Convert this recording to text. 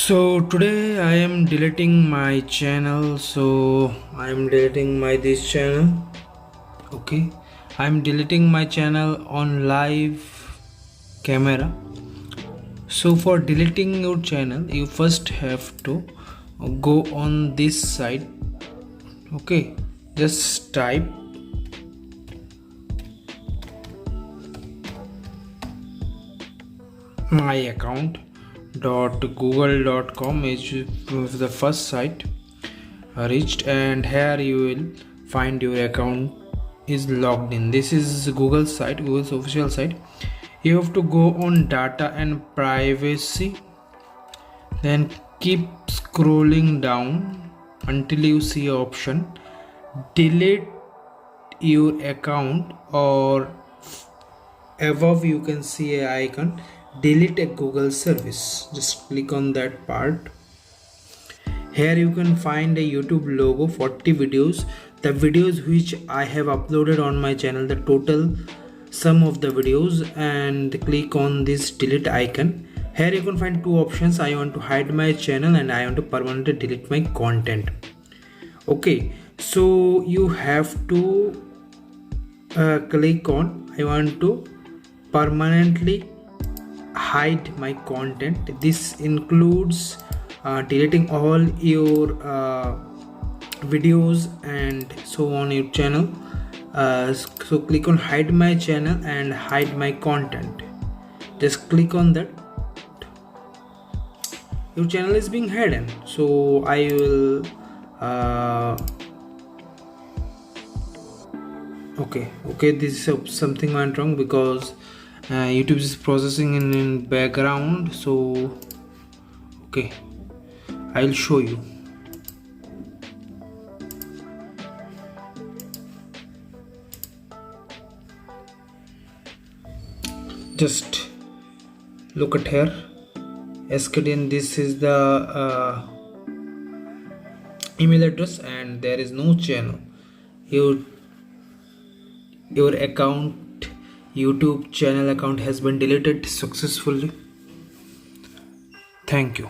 So today I am deleting my channel. So I am deleting this channel. Okay, I am deleting my channel on live camera. So for deleting your channel, you first have to go on this site. Okay, just type my account .google.com is the first site reached, and here you will find your account is logged in. This is Google's site, Google's official site. You have to go on data and privacy, then keep scrolling down until you see option delete your account, or above you can see a icon delete a Google service. Just click on that part. Here you can find a YouTube logo, 40 videos, the videos which I have uploaded on my channel, the total sum of the videos, and click on this delete icon. Here you can find two options: I want to hide my channel and I want to permanently delete my content. Okay, so you have to click on I want to permanently hide my content. This includes deleting all your videos and so on your channel. So click on hide my channel and hide my content. Just click on that. Your channel is being hidden. So I will okay, this is something went wrong because YouTube is processing in background. So okay, I'll show you. Just look at here, SKDN. This is the email address, and there is no channel. Your account, YouTube channel account, has been deleted successfully. Thank you.